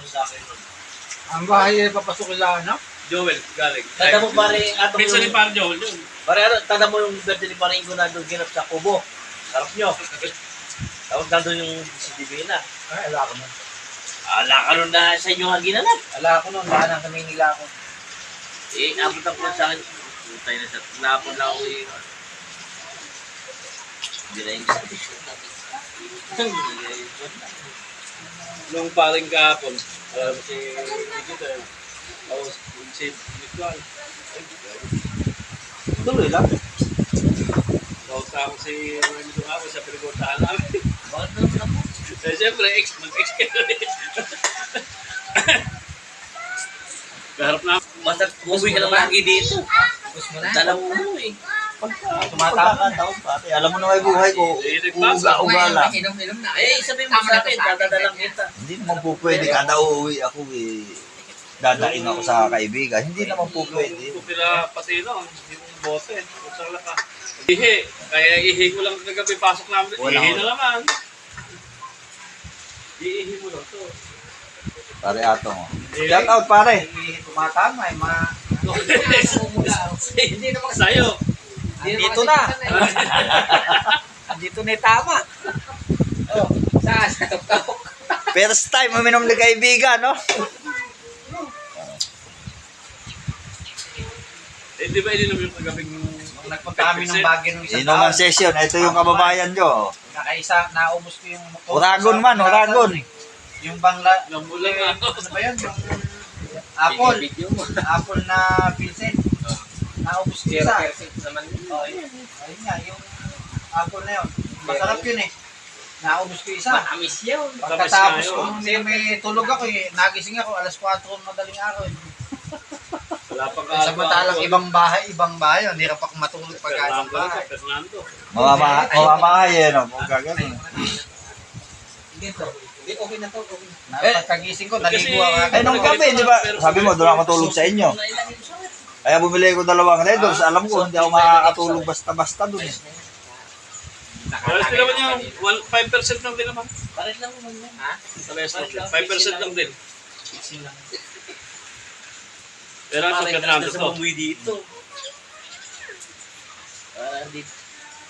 sa akin nun. Ang bahay ay papasok lang, no? Joel, galing. Tanda mo pare, ato Minsan ni yung... Par Joel yun. Pare, tanda mo yung birthday ni Paring ko na doon ginap sa Kubo. Sarap nyo. Tapos nandun yung CCTV na. Ay, ala ko nun. Ala ka nun na sa inyo ang ginanap. Ala ko nun, lahat ng kami nila ako. Eh, abot ang kwan sa akin. Putay na siya. Napon lang ako eh. Hindi na yung Nung paring kahapon, alam mo si Digito. Tapos si Nicuan. tuloy lang. Tapos ako si Rendo ako sa pinagpuntahan namin. Bakit naman ako? So, siyempre, mag-ex ka na eh. Kaharap na. Basta umuwi ka lang lagi dito. Tapos mo na. Dala mo mo eh. Tumatama. Pati, alam mo na may buhay ko. Uga lang. Inom na. Eh, sabihin mo sa akin, dadadalang kita. Hindi naman po pwede. Kada uuwi ako eh. Dadaing ako sa kaibigan. Hindi naman po pwede. Kupila pati no, hindi mo bote. Kusang lang ka. Ihi. Kaya ihi ko lang kagabi pasok namin. Wala Ihi ko. na naman. Iihi mo lang to. Pare atong. Shout out pare. Tumatama ay Hindi naman sa'yo. Dito na. Dito na tama. Oh, sa tok-tok. First time uminom ng kaibigan, no? Eh, di ba ininom yung kagabing Nagpunta kami ng Baguio nung isang Inuman session. Ito yung kababayan nyo. Nakaisa, naubos ko yung motor. Uragon man, uragon. Yung bangla, Lambulan nga. ano ba yun? Yung apple. Apple na Vincent. Naubos ko isa. Oh, ayun nga, yung apple na yun. Masarap yun eh. Naubos ko isa. Matamis yun. Pagkatapos ko, hindi may tulog ako eh. Nagising ako, alas 4 madaling araw eh. Wala pang Samantalang ibang bahay. Ang hirap ako matulog pagka ibang bahay. Fernando. Mamamahay eh, no? Kung gagawin. Okay na to. Pagkagising ko, naligo ako. Eh, nung gabi, di ba? Sabi mo, doon ako matulog sa inyo. Kaya bumili ko 2 Red Doors. Alam ko, hindi ako makakatulog basta-basta doon eh. Pero din naman yung 5% lang din naman. Pares lang naman yan. Ha? Sa resto. 5% lang din. Pero ang sa Fernando sa to. umuwi dito.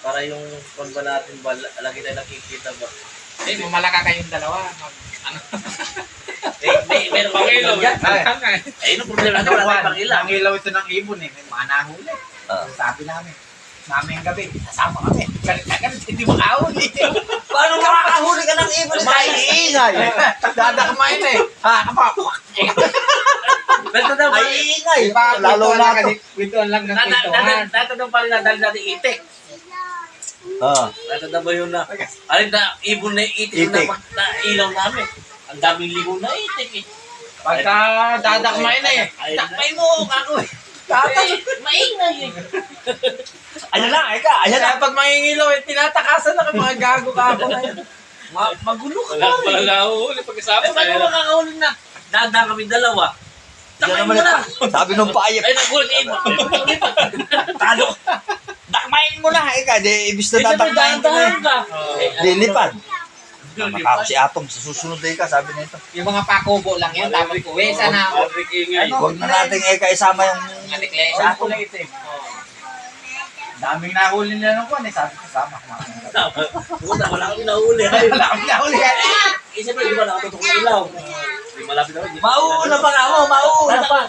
Para yung kung ba natin ba, lagi tayo nakikita ba? Eh, mamalaka kayong dalawa. Ano? Meron pang ilaw yan. Eh, yung problema natin, wala tayong pang ilaw. Ang ilaw ito ng ibon eh. May mga nahuli. Sabi namin. Mamayang gabi, kasama kami. Galit na galit, hindi makahuli. Paano makakahuli ka ng ibon sa iingay? Dadakmain eh. Ha, kapak. Pero daw pa, Ay, ingay. Lalo na ito. Kwintuan lang ng kwintuan. dati daw pa rin nadali natin itik. Dati daw ba yun na, alin na ibon na itik Itik. na ilaw namin. Ang daming ligo na itik eh. Pagka dadakmain eh. Takpay mo, kako eh. Maingay eh. Ayan na, eka. Ayan na. Kaya pag mangingilaw eh, tinatakasan na ka mga gago ka ako na yun. Magulo ka Wala pa pala eh. nahuhuli pag-isama. Eh, ba't mo makakahuli na? Dada kami dalawa. Takpay mo na. Sabi nung paayap. Ay, nagulat eh. Talo. Dakmain mo na, eka. Di, ibis na dadakmain ko na eh. ka. Lilipad. Makako si Atom, sa susunod day ka, sabi nito. Yung mga pakubo lang yan, tapos uwi sana. Patrick Ingay. Huwag na natin eka isama yung Mga nikle, sa ako lang ito eh. Daming nahuli nila nung kwan eh, sabi ko sama ko mga. Puta, wala kami nahuli. Wala kami nahuli yan. Isa pa, di ba nakatutok ng ilaw? Di malapit ako. mauuna pa nga mo, mauuna pa.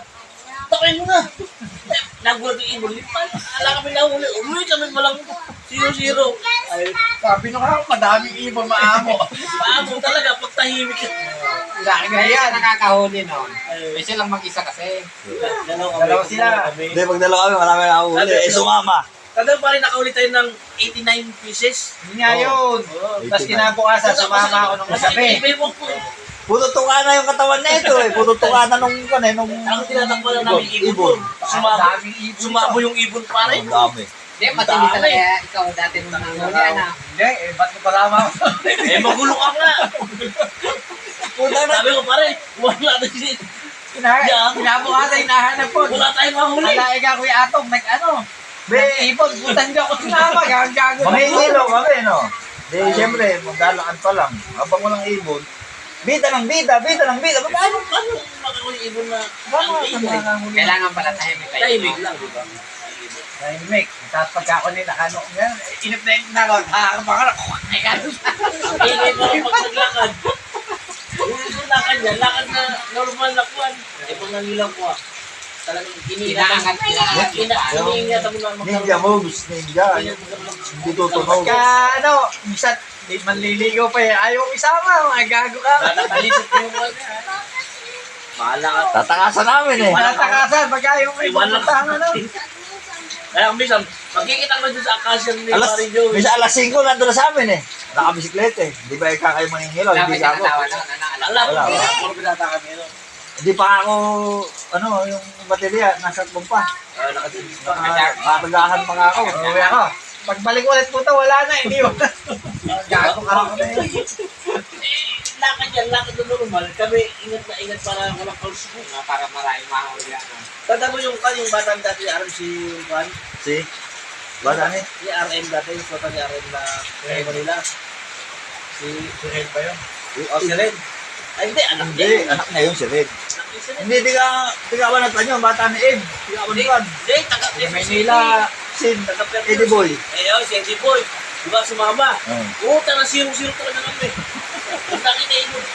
Takay mo na. Nagulat yung ibon. Wala kami nahuli. Umuwi kami walang 0-0. Ay, sabi nung ako, madaming ibon maamo. Paamo talaga, pagtahimik. Laki nga yan, nakakahuli noon. May silang mag-isa kasi. Dalawa sila. Hindi, pag dalawa kami, marami na huli. Eh, sumama. Kada pa rin nakahuli tayo ng 89 pieces. Yun nga yun. Tapos kinabukasan, sumama ako nung gabi. Iba-iba ko. Puto tuka na yung katawan na ito eh. Puto tuka na nung Ang tinatakbo lang namin ibon. Daming ibon. Sumabo yung ibon pa rin. Ang dami. Hindi, matindi talaga ikaw dati nung nanguli na. Hindi, eh, ba't ko palama ako? Eh, magulo ka nga. Puta na. Sabi ko pare, wala na si... Kinabukasan, hinahanap po. Wala tayong mahuli. Alaig ako yung atong, nag-ano. Ibon, puta hindi ako sinama, gago. Mga ilaw kami, no? Di, siyempre, magdalaan pa lang. Habang walang ibon, Bida ng bida. Paano? Paano makakuha yung ibon na Paano? ang ingay? Kailangan pala tahimik kayo. Tahimik lang, di ba? Tahimik. Tapos pagka ako nila, ano, yan, inip na ako, nakakapangarap. Ay, gano'n. Ang ingay mo lang pag naglakad. Yung lakad yan, lakad na normal na kuwan. Eh, pag nangilang kuha, talagang Inaangat nila. iniingatan mo lang Ninja moves, ninja. Hindi tutunog. Pagka, ano, minsan, di manliligaw pa eh. Ayaw ko isama, mga gago ka. Natalisip mo yung kuwan. Bahala ka. Tatakasan namin eh. Malatakasan, pagka ayaw mo Iwan lang. ipupuntahan, ano. Kaya minsan, magkikita ka dun sa akasya ni Alas, Marie Jo. minsan alas 5 nandun na sa amin eh. Nakabisikleta eh. Di ba ikaw kayo mangingilaw? Wala Hindi pa ka ako. sinatawa na, alam. Alam Wala, mo, wala. puro pinata kami. Hindi pa ako, ano, yung baterya, nasa bumpa. Nakatilis pa. Makatagahan pa nga ako. Uwi ako. Pagbalik ulit puta, wala na, hindi yun. Gago ka ako na yun. Lakad yan, lakad na normal. Kami, ingat na ingat para walang kauspo. Para maraming mahuli ako. Tanda mo yung batang dati, RM si Juan? Si? Ba, Dani? Si RM dati, yung kota ni RM na kaya Manila. Si Red ba yun? O, si Red. Ay, hindi, anak niya. Hindi, anak na yun si Red. Anak niya si Red. Hindi, di ka ba nagtanyo, bata ni Ed. Di ka ba nagtan? Hindi, taga Maynila, Sin, Eddie Boy. Eh, oh, si Eddie Boy. Diba, sumama. Puta na 0-0 talaga kami. Ang laki na ibon.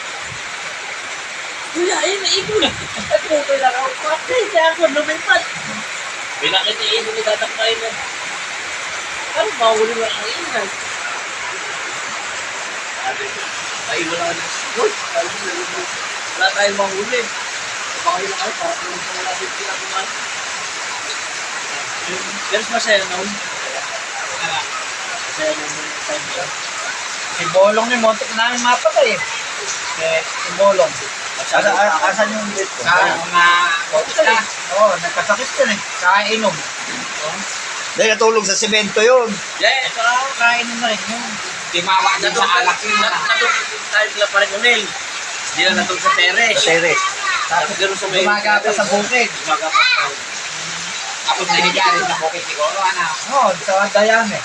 Kuya, ayun na ibon. At puta lang ako. Patay niya ako, lumipad. Pinakit na ibon, itatakpain na. Ano, mahuli mo ang ingay. Sabi ko, ay, wala na. Uy, wala tayong mahuli. Baka yun lang para kung wala din pinagawa. Pero masaya noon. Masaya noon yung time yun. Si Bolong ni Montek namin mapatay eh. Si Bolong. Asan yung date ko? Sa mga Montek. Oo, nagkasakit yun eh. Kakainom. Dahil natulog sa semento yun. Yeah, Saka kainom na rin yun. timawa din sa alak yun. natulog tayo pala pa rin Unel. Hindi na natulog sa teres. Sa tere. Tapos gano'n sa may... Gumaga pa sa bukid. Gumaga pa sa... Tapos nahiga rin sa bukid siguro, ano. Oo, sa Dayan eh.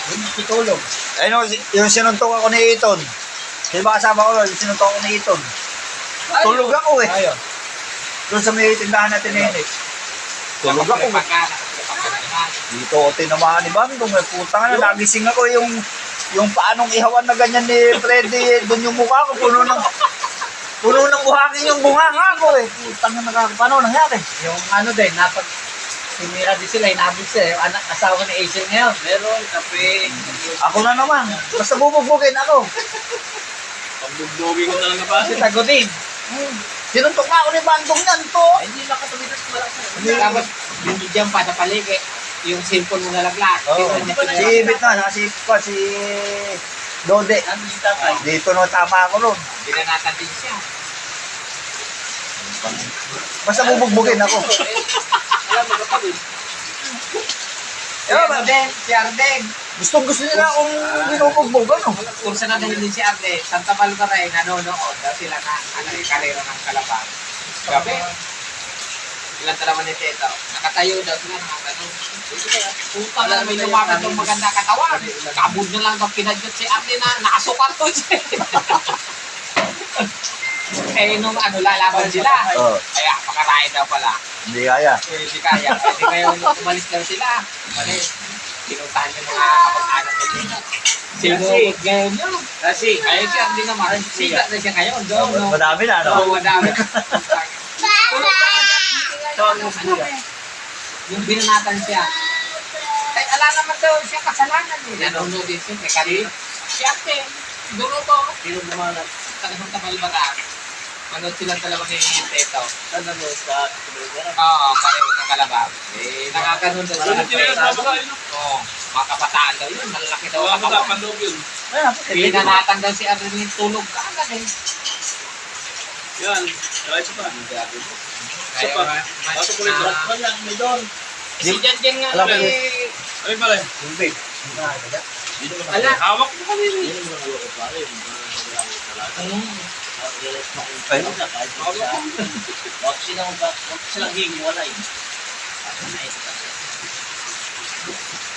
Yun kitulog. Ayun, yung sinuntok ako ni Iton. Sino ba kasama ko nun? Yung sinuntok ako ni Iton. Tulog ako eh. Ayun. Doon sa may tindahan natin ni Enes. Tulog ako. Dito ako tinamaan ni Bandong. Puta nga na, nagising ako yung paanong ihawan na ganyan ni Freddy. Doon yung mukha ko, puno ng buhangin yung bunganga ko eh. Putang na paano nangyari? Yung ano din, sinira din sila, inabot sila. Yung anak, asawa ni Asian ngayon. Meron, kape. Ako na naman. Basta bubugugin ako. Pagbugbogin ko talaga pa. Kasi tago din. Sinuntok na ako ni Bandong yan to. Ay, hindi nakatumitas ko lang. Tapos, binigyan pa sa paligid, yung cellphone mo nalaglag. Oh, si Ibit na, si Dode. Nandun si tatay. Dito no, tama ako nun. Binanatan din siya. Basta bubugbugin ako. Alam mo kapatid. Si Arden, si Arden. Gusto nila akong binubugbog, ano? Kung saan na din si Arden, Santa Barbara, nanonood daw sila na karera ng Kalabang. Gabi, ilan talaman ni Tito. Nakatayo daw sila, nakatayo. Puta na, may lumapit ng maganda katawan. Kabud na lang daw kinadyot si Arden na nakasukar to siya. Eh, nung lalaban sila. Oo. Kaya, pakarain daw pala. Hindi kaya. Hindi kaya. Kasi ngayon, nung umalis daw sila, pinuntahan yung mga kapag-anak nila. Sinugod ngayon yun. Kasi, Ayun siya, hindi naman. Sila na siya ngayon. Doon, no? Madami na, no? Oo, madami. Yung binanatan siya. Ay, ala naman daw siya kasalanan eh. Nanonood din siya. Kaya si Ate, dulo to. sino naman at Tagasang tabalbata. Manood silang dalawa ni Teto. saan naman sa Tumulgara? Oo, pareho ng Kalabang. Eh, nakakaroon daw Ano sila. tinatapos kayo? Oo, mga kabataan daw yun. Malalaki daw Wala ang ko katawan. dapat loob yun. Binanatan daw si Arlene yung tulog ka agad eh. Yan. Kaya isa pa. Kaya pa. mas Pasok ulit. na... Wala, may doon. Si Jan Jan nga Alam ko eh. Ay pala. Dito mo Ala. Hawak mo kami. Yan ang mga ko pare. Ay. Huwag silang higiwalay.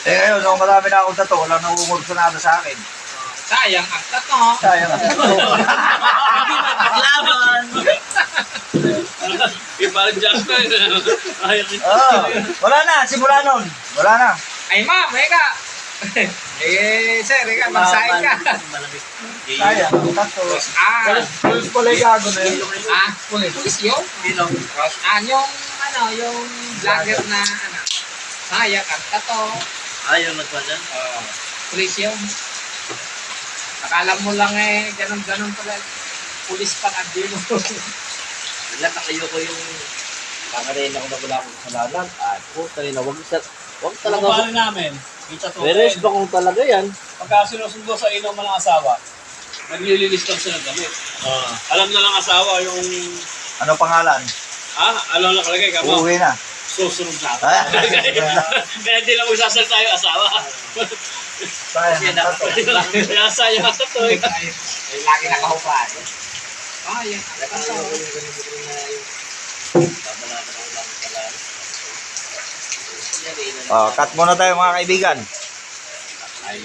Eh ngayon, no, marami na akong tato. Walang nangungursunado sa akin. Sayang ang tato. Sayang. Hindi mapaglaban. Yung parang Jasper. Ayaw Oh, wala na, simula nun. Wala na. Ay ma'am, eka. Sir, eka, magsahin ka. Malamig. Sayang. Tapos, Ah, pala yung gago na yun. pulis yun. Ilong. Yung vlogger na, sayang ang tato. Ayaw nagpadyan. Pulis yun. Akala mo lang ganun pala. Pulis pa nga din. Wala, takayo ko yung kakarin ako na wala akong kasalanan. At puta rin na, wag talaga. Kumari namin. Kita to. Pero is ba kung talaga yan? Pagka sinusundo sa ilaw ng asawa, naglilinis lang siya ng damit. Alam na lang asawa yung... Ano pangalan? Alam na kalagay ka mo. Uuwi na. Susunod na ako. Ah. Kaya hindi lang magsasalta yung asawa. Sayang. Yan na. Kaya sayang ang tato. Ay, lagi nakahupad. Sayang ang Takayo tato. ko yung ganito rin na yung babalatan ako lang kasalanan. Yan eh. Oh, cut muna tayo mga kaibigan. Ay,